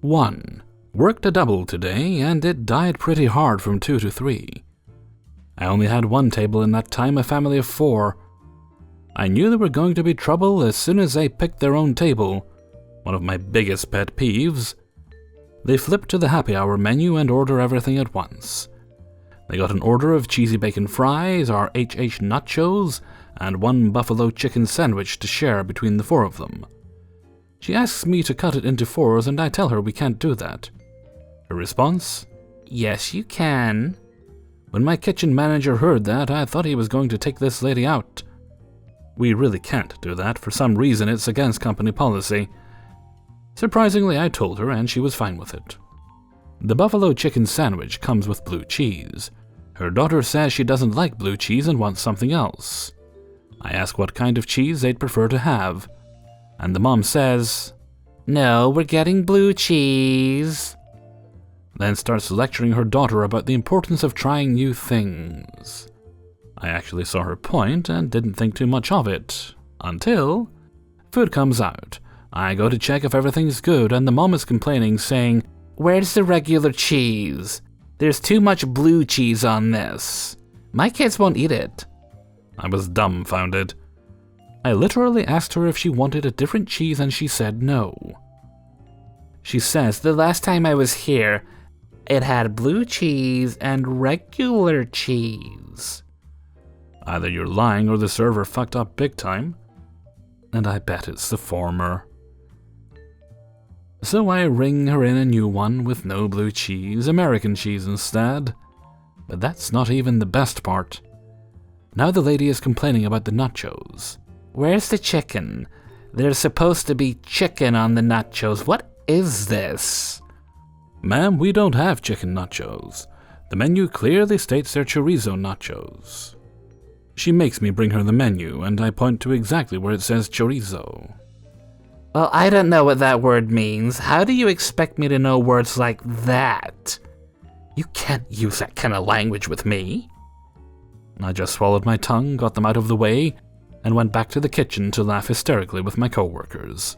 1. Worked a double today, and it died pretty hard from 2 to 3. I only had one table in that time, a family of 4. I knew there were going to be trouble as soon as they picked their own table. One of my biggest pet peeves. They flip to the happy hour menu and order everything at once. They got an order of cheesy bacon fries, our HH nachos, and one buffalo chicken sandwich to share between the 4 of them. She asks me to cut it into 4s, and I tell her we can't do that. Her response? Yes, you can. When my kitchen manager heard that, I thought he was going to take this lady out. We really can't do that. For some reason, it's against company policy. Surprisingly, I told her, and she was fine with it. The buffalo chicken sandwich comes with blue cheese. Her daughter says she doesn't like blue cheese and wants something else. I ask what kind of cheese they'd prefer to have, and the mom says, "No, we're getting blue cheese." Then starts lecturing her daughter about the importance of trying new things. I actually saw her point and didn't think too much of it, until food comes out. I go to check if everything's good, and the mom is complaining, saying, "Where's the regular cheese? There's too much blue cheese on this. My kids won't eat it." I was dumbfounded. I literally asked her if she wanted a different cheese, and she said no. She says, "The last time I was here, it had blue cheese and regular cheese." Either you're lying or the server fucked up big time. And I bet it's the former. So I ring her in a new one with no blue cheese, American cheese instead. But that's not even the best part. Now the lady is complaining about the nachos. "Where's the chicken? There's supposed to be chicken on the nachos. What is this?" "Ma'am, we don't have chicken nachos. The menu clearly states they're chorizo nachos." She makes me bring her the menu, and I point to exactly where it says chorizo. "Well, I don't know what that word means. How do you expect me to know words like that? You can't use that kind of language with me." I just swallowed my tongue, got them out of the way, and went back to the kitchen to laugh hysterically with my coworkers.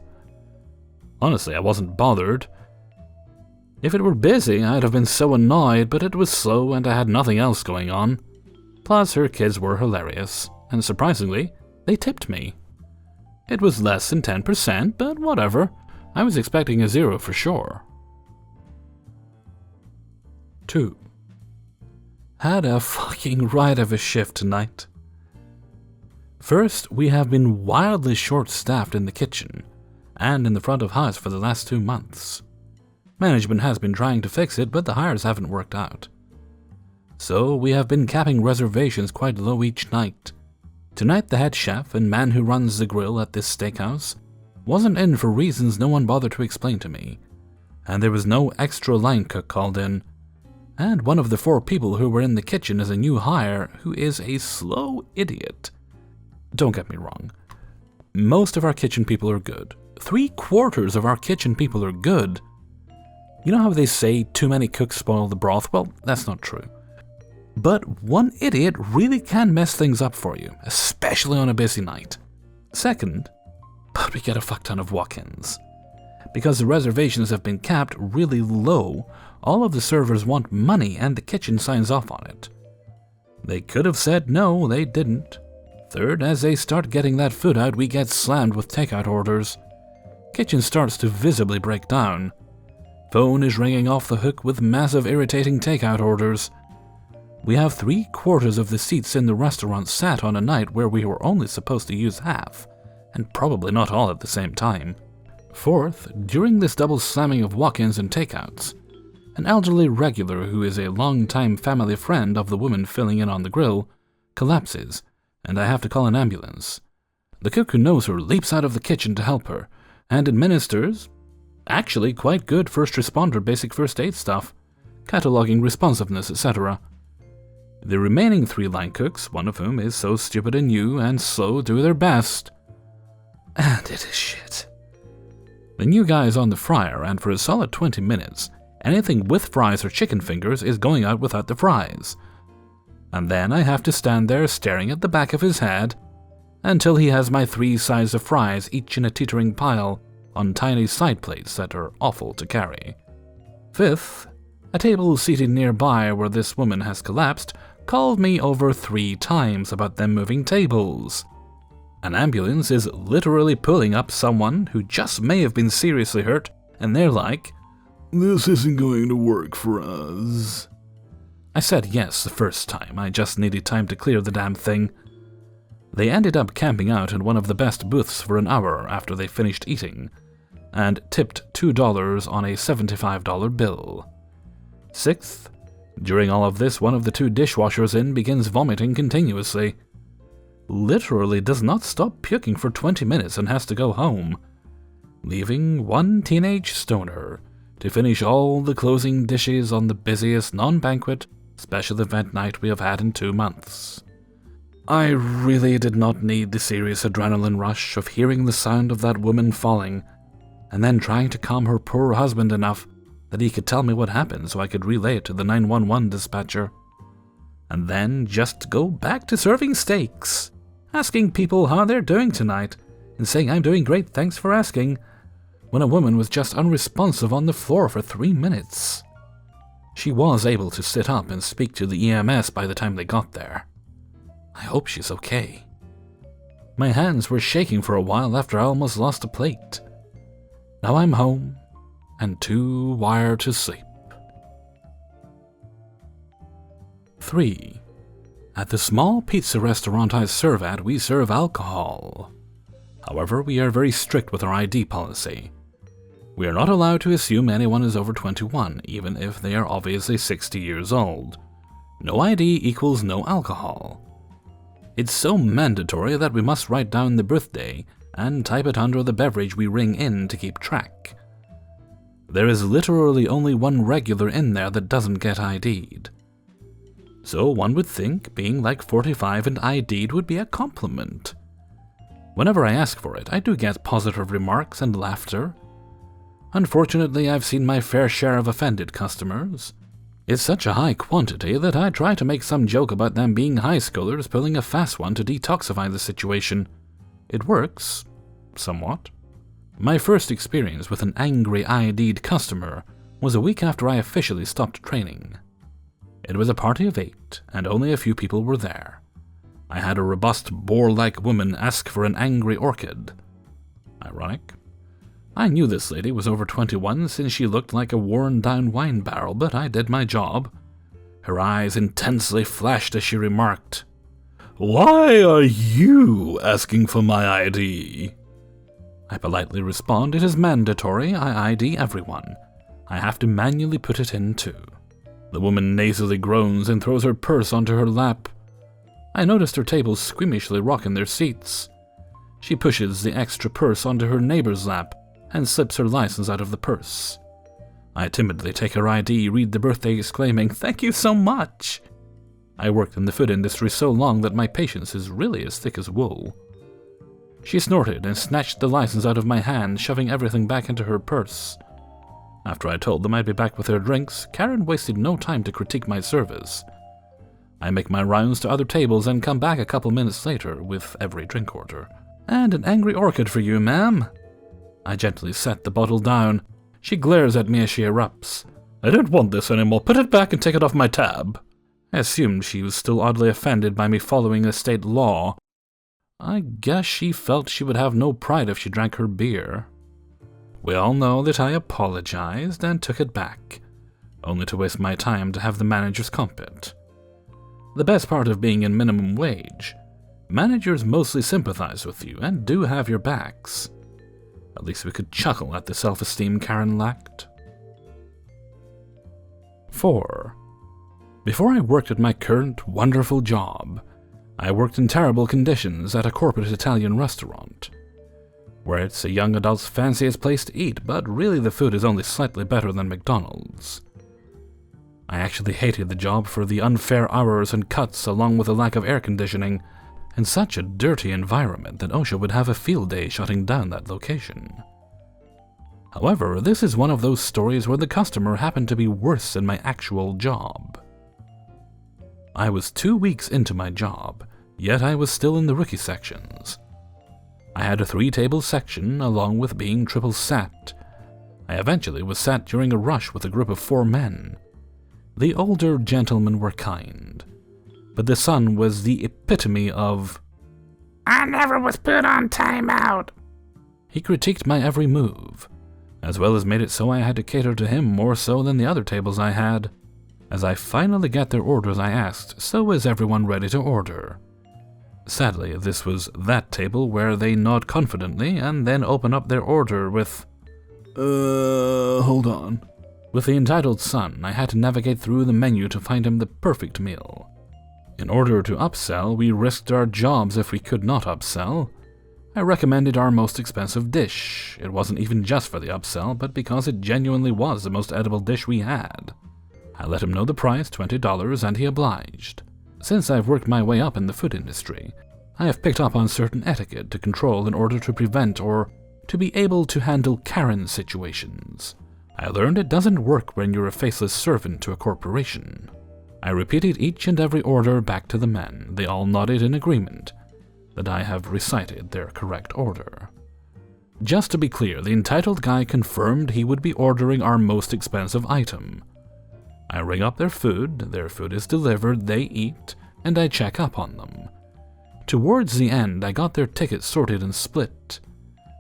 Honestly, I wasn't bothered. If it were busy, I'd have been so annoyed, but it was slow and I had nothing else going on. Plus, her kids were hilarious, and surprisingly, they tipped me. It was less than 10%, but whatever. I was expecting a 0 for sure. 2. Had a fucking ride of a shift tonight. First, we have been wildly short-staffed in the kitchen and in the front of house for the last 2 months. Management has been trying to fix it, but the hires haven't worked out. So we have been capping reservations quite low each night. Tonight the head chef and man who runs the grill at this steakhouse wasn't in for reasons no one bothered to explain to me, and there was no extra line cook called in, and one of the 4 people who were in the kitchen is a new hire who is a slow idiot. Don't get me wrong. Most of our kitchen people are good. 3/4 of our kitchen people are good. You know how they say too many cooks spoil the broth? Well, that's not true. But one idiot really can mess things up for you, especially on a busy night. Second, but we get a fuck ton of walk-ins. Because the reservations have been capped really low, all of the servers want money and the kitchen signs off on it. They could have said no, they didn't. Third, as they start getting that food out, we get slammed with takeout orders. Kitchen starts to visibly break down. Phone is ringing off the hook with massive irritating takeout orders. We have 3/4 of the seats in the restaurant sat on a night where we were only supposed to use half, and probably not all at the same time. Fourth, during this double slamming of walk-ins and takeouts, an elderly regular who is a long-time family friend of the woman filling in on the grill collapses, and I have to call an ambulance. The cook who knows her leaps out of the kitchen to help her, and administers actually quite good first responder basic first aid stuff, cataloging responsiveness, etc. The remaining 3 line cooks, one of whom is so stupid and new and slow, do their best. And it is shit. The new guy is on the fryer, and for a solid 20 minutes, anything with fries or chicken fingers is going out without the fries. And then I have to stand there staring at the back of his head until he has my 3 sides of fries, each in a teetering pile, on tiny side plates that are awful to carry. Fifth, a table seated nearby where this woman has collapsed called me over 3 times about them moving tables. An ambulance is literally pulling up someone who just may have been seriously hurt, and they're like, "This isn't going to work for us." I said yes the first time, I just needed time to clear the damn thing. They ended up camping out in one of the best booths for an hour after they finished eating, and tipped $2 on a $75 bill. Sixth, during all of this, one of the 2 dishwashers in begins vomiting continuously. Literally does not stop puking for 20 minutes and has to go home, leaving one teenage stoner to finish all the closing dishes on the busiest non-banquet special event night we have had in 2 months. I really did not need the serious adrenaline rush of hearing the sound of that woman falling, and then trying to calm her poor husband enough that he could tell me what happened so I could relay it to the 911 dispatcher. And then just go back to serving steaks, asking people how they're doing tonight, and saying I'm doing great, thanks for asking, when a woman was just unresponsive on the floor for 3 minutes. She was able to sit up and speak to the EMS by the time they got there. I hope she's okay. My hands were shaking for a while after I almost lost a plate. Now I'm home and too wired to sleep. 3. At the small pizza restaurant I serve at, we serve alcohol. However, we are very strict with our ID policy. We are not allowed to assume anyone is over 21, even if they are obviously 60 years old. No ID equals no alcohol. It's so mandatory that we must write down the birthday and type it under the beverage we ring in to keep track. There is literally only one regular in there that doesn't get ID'd. So one would think being like 45 and ID'd would be a compliment. Whenever I ask for it, I do get positive remarks and laughter. Unfortunately, I've seen my fair share of offended customers. It's such a high quantity that I try to make some joke about them being high schoolers pulling a fast one to detoxify the situation. It works, somewhat. My first experience with an angry ID'd customer was a week after I officially stopped training. It was a party of 8, and only a few people were there. I had a robust, boar-like woman ask for an angry orchid. Ironic. I knew this lady was over 21 since she looked like a worn-down wine barrel, but I did my job. Her eyes intensely flashed as she remarked, "Why are you asking for my ID?" I politely respond, "It is mandatory, I ID everyone. I have to manually put it in too." The woman nasally groans and throws her purse onto her lap. I noticed her tables squeamishly rock in their seats. She pushes the extra purse onto her neighbor's lap and slips her license out of the purse. I timidly take her ID, read the birthday, exclaiming, "Thank you so much!" I worked in the food industry so long that my patience is really as thick as wool. She snorted and snatched the license out of my hand, shoving everything back into her purse. After I told them I'd be back with their drinks, Karen wasted no time to critique my service. I make my rounds to other tables and come back a couple minutes later with every drink order. "And an angry orchid for you, ma'am." I gently set the bottle down. She glares at me as she erupts. "I don't want this anymore. Put it back and take it off my tab." I assumed she was still oddly offended by me following a state law. I guess she felt she would have no pride if she drank her beer. We all know that I apologized and took it back, only to waste my time to have the managers comp it. The best part of being in minimum wage, managers mostly sympathize with you and do have your backs. At least we could chuckle at the self-esteem Karen lacked. 4. Before I worked at my current wonderful job, I worked in terrible conditions at a corporate Italian restaurant, where it's a young adult's fanciest place to eat, but really the food is only slightly better than McDonald's. I actually hated the job for the unfair hours and cuts along with the lack of air conditioning, and such a dirty environment that OSHA would have a field day shutting down that location. However, this is one of those stories where the customer happened to be worse than my actual job. I was 2 weeks into my job, yet I was still in the rookie sections. I had a 3-table section, along with being triple sat. I eventually was sat during a rush with a group of 4 men. The older gentlemen were kind, but the son was the epitome of, "I never was put on timeout." He critiqued my every move, as well as made it so I had to cater to him more so than the other tables I had. As I finally got their orders, I asked, "So is everyone ready to order?" Sadly, this was that table where they nod confidently and then open up their order with, hold on. With the entitled son, I had to navigate through the menu to find him the perfect meal. In order to upsell, we risked our jobs if we could not upsell. I recommended our most expensive dish. It wasn't even just for the upsell, but because it genuinely was the most edible dish we had. I let him know the price, $20, and he obliged. Since I've worked my way up in the food industry, I have picked up on certain etiquette to control in order to prevent or to be able to handle Karen situations. I learned it doesn't work when you're a faceless servant to a corporation. I repeated each and every order back to the men. They all nodded in agreement that I have recited their correct order. Just to be clear, the entitled guy confirmed he would be ordering our most expensive item. I ring up their food is delivered, they eat, and I check up on them. Towards the end, I got their tickets sorted and split.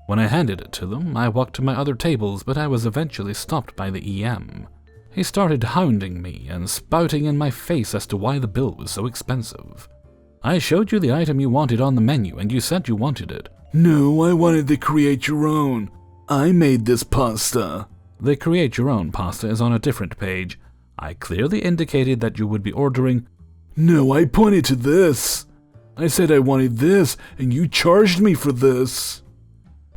When I handed it to them, I walked to my other tables, but I was eventually stopped by the EM. He started hounding me and spouting in my face as to why the bill was so expensive. "I showed you the item you wanted on the menu, and you said you wanted it." "No, I wanted the create your own. I made this pasta." The create your own pasta is on a different page. I clearly indicated that you would be ordering. "No, I pointed to this. I said I wanted this, and you charged me for this."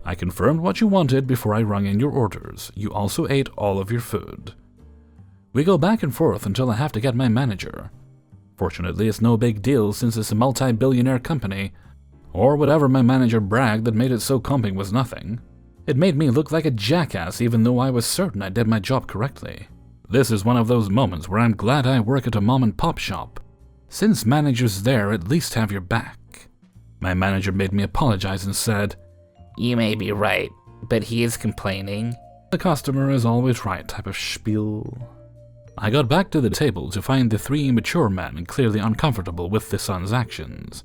I confirmed what you wanted before I rung in your orders. You also ate all of your food. We go back and forth until I have to get my manager. Fortunately, it's no big deal since it's a multi-billionaire company, or whatever my manager bragged that made it so comping was nothing. It made me look like a jackass even though I was certain I did my job correctly. This is one of those moments where I'm glad I work at a mom-and-pop shop. Since managers there at least have your back. My manager made me apologize and said, "You may be right, but he is complaining." "The customer is always right" type of spiel. I got back to the table to find the 3 mature men clearly uncomfortable with the son's actions.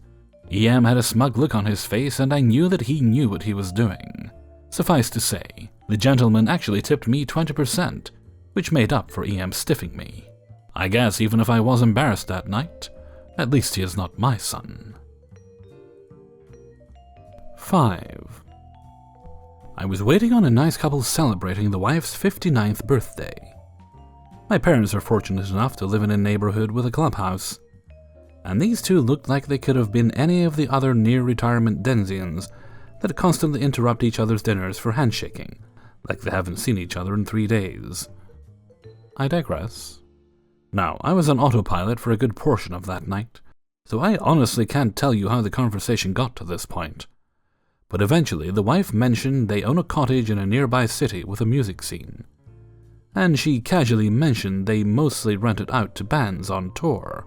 EM had a smug look on his face, and I knew that he knew what he was doing. Suffice to say, the gentleman actually tipped me 20%, which made up for EM stiffing me. I guess even if I was embarrassed that night, at least he is not my son. 5. I was waiting on a nice couple celebrating the wife's 59th birthday. My parents are fortunate enough to live in a neighborhood with a clubhouse, and these two looked like they could have been any of the other near-retirement Denzians that constantly interrupt each other's dinners for handshaking, like they haven't seen each other in 3 days. I digress. Now, I was on autopilot for a good portion of that night, so I honestly can't tell you how the conversation got to this point. But eventually, the wife mentioned they own a cottage in a nearby city with a music scene. And she casually mentioned they mostly rent it out to bands on tour,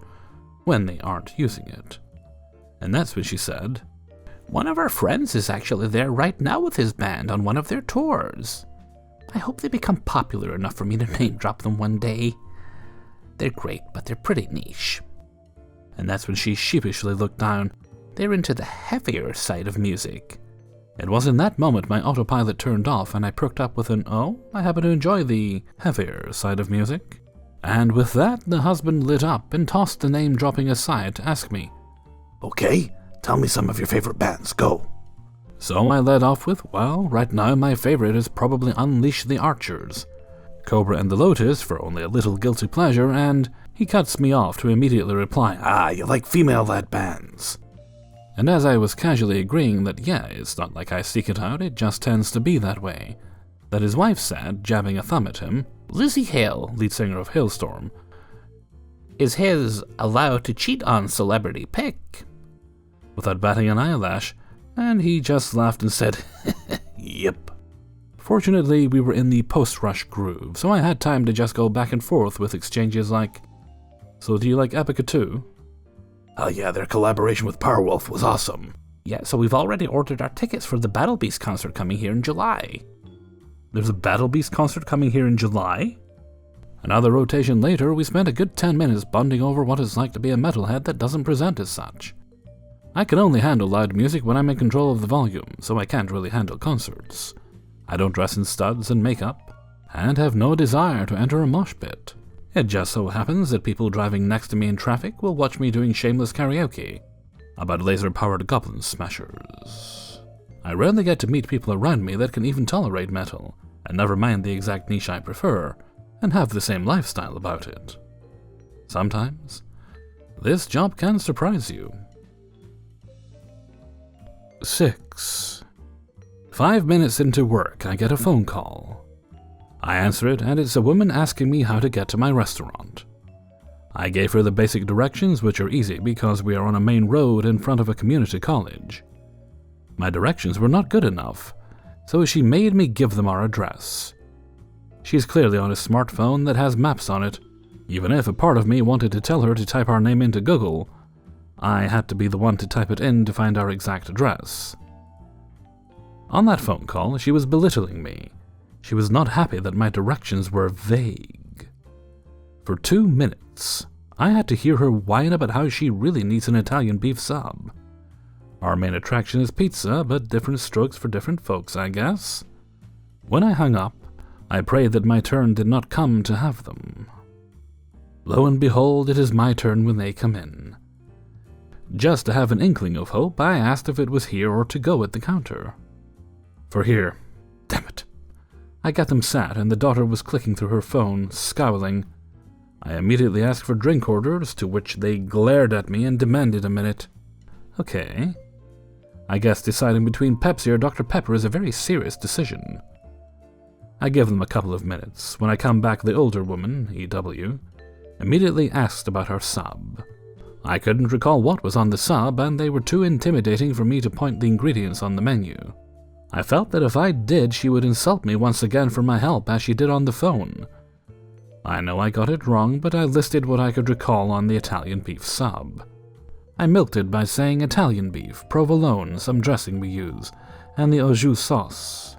when they aren't using it. And that's when she said, "One of our friends is actually there right now with his band on one of their tours. I hope they become popular enough for me to name drop them one day. They're great, but they're pretty niche." And that's when she sheepishly looked down. "They're into the heavier side of music." It was in that moment my autopilot turned off and I perked up with an, "Oh, I happen to enjoy the heavier side of music." And with that, the husband lit up and tossed the name-dropping aside to ask me, "Okay, tell me some of your favorite bands, go." So I led off with, well, right now my favorite is probably Unleash the Archers, Cobra and the Lotus for only a little guilty pleasure, and he cuts me off to immediately reply, You like female-led bands." And as I was casually agreeing that yeah, it's not like I seek it out, it just tends to be that way, that his wife said, jabbing a thumb at him, "Lizzie Hale, lead singer of Hailstorm, is his allowed to cheat on celebrity pick?" without batting an eyelash, and he just laughed and said, "Yep." Fortunately, we were in the post-rush groove, so I had time to just go back and forth with exchanges like, "So do you like Epica too?" "Oh yeah, their collaboration with Powerwolf was awesome." Yeah, so we've already ordered our tickets for the Battle Beast concert coming here in July. There's a Battle Beast concert coming here in July? Another rotation later, we spent a good 10 minutes bonding over what it's like to be a metalhead that doesn't present as such. I can only handle loud music when I'm in control of the volume, so I can't really handle concerts. I don't dress in studs and makeup, and have no desire to enter a mosh pit. It just so happens that people driving next to me in traffic will watch me doing shameless karaoke about laser-powered goblin smashers. I rarely get to meet people around me that can even tolerate metal, and never mind the exact niche I prefer, and have the same lifestyle about it. Sometimes, this job can surprise you. 6. 5 minutes into work, I get a phone call. I answer it, and it's a woman asking me how to get to my restaurant. I gave her the basic directions, which are easy because we are on a main road in front of a community college. My directions were not good enough, so she made me give them our address. She's clearly on a smartphone that has maps on it. Even if a part of me wanted to tell her to type our name into Google, I had to be the one to type it in to find our exact address. On that phone call, she was belittling me. She was not happy that my directions were vague. For 2 minutes, I had to hear her whine about how she really needs an Italian beef sub. Our main attraction is pizza, but different strokes for different folks, I guess. When I hung up, I prayed that my turn did not come to have them. Lo and behold, it is my turn when they come in. Just to have an inkling of hope, I asked if it was here or to go at the counter. For here. Damn it. I got them sat, and the daughter was clicking through her phone, scowling. I immediately asked for drink orders, to which they glared at me and demanded a minute. Okay. I guess deciding between Pepsi or Dr. Pepper is a very serious decision. I give them a couple of minutes. When I come back, the older woman, EW, immediately asked about our sub. I couldn't recall what was on the sub, and they were too intimidating for me to point the ingredients on the menu. I felt that if I did, she would insult me once again for my help, as she did on the phone. I know I got it wrong, but I listed what I could recall on the Italian beef sub. I milked it by saying Italian beef, provolone, some dressing we use, and the au jus sauce.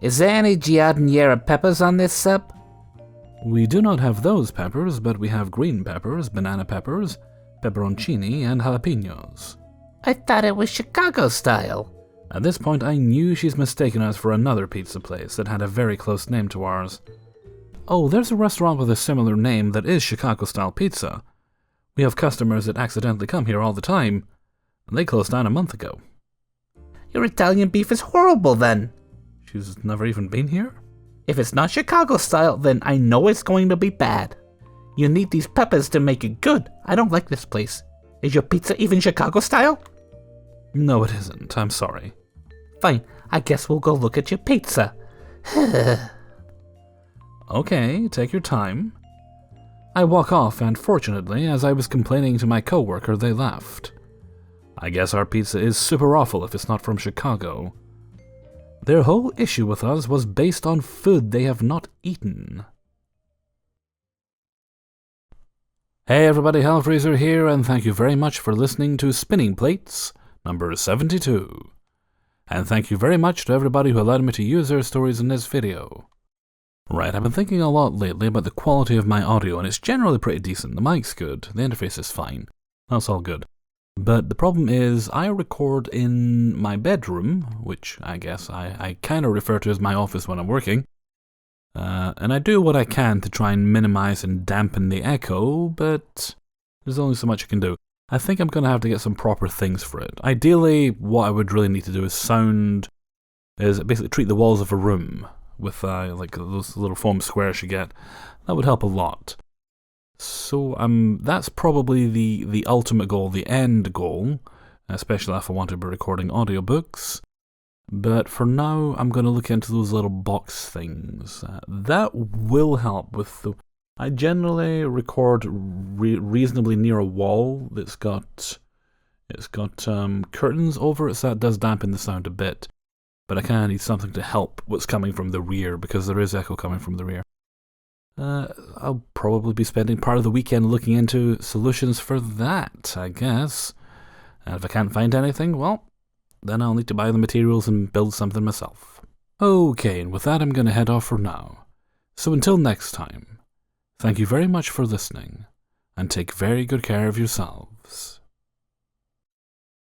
Is there any giardiniera peppers on this sub? We do not have those peppers, but we have green peppers, banana peppers, pepperoncini, and jalapenos. I thought it was Chicago style. At this point, I knew she's mistaken us for another pizza place that had a very close name to ours. Oh, there's a restaurant with a similar name that is Chicago-style pizza. We have customers that accidentally come here all the time, and they closed down a month ago. Your Italian beef is horrible, then. She's never even been here? If it's not Chicago style, then I know it's going to be bad. You need these peppers to make it good. I don't like this place. Is your pizza even Chicago style? No, it isn't. I'm sorry. Fine, I guess we'll go look at your pizza. Okay, take your time. I walk off, and fortunately, as I was complaining to my coworker, they left. I guess our pizza is super awful if it's not from Chicago. Their whole issue with us was based on food they have not eaten. Hey everybody, Hellfreezer here, and thank you very much for listening to Spinning Plates, number 72. And thank you very much to everybody who allowed me to use their stories in this video. Right, I've been thinking a lot lately about the quality of my audio, and it's generally pretty decent. The mic's good, the interface is fine. That's all good. But the problem is, I record in my bedroom, which I guess I kind of refer to as my office when I'm working. And I do what I can to try and minimize and dampen the echo, but there's only so much I can do. I think I'm going to have to get some proper things for it. Ideally, what I would really need to do is basically treat the walls of a room with like those little foam squares you get. That would help a lot. So that's probably the ultimate goal, the end goal, especially if I want to be recording audiobooks. But for now, I'm going to look into those little box things. That will help with the... I generally record reasonably near a wall that's got curtains over it, so that does dampen the sound a bit. But I kind of need something to help what's coming from the rear, because there is echo coming from the rear. I'll probably be spending part of the weekend looking into solutions for that, I guess. And if I can't find anything, well, then I'll need to buy the materials and build something myself. Okay, and with that I'm going to head off for now. So until next time, thank you very much for listening, and take very good care of yourselves.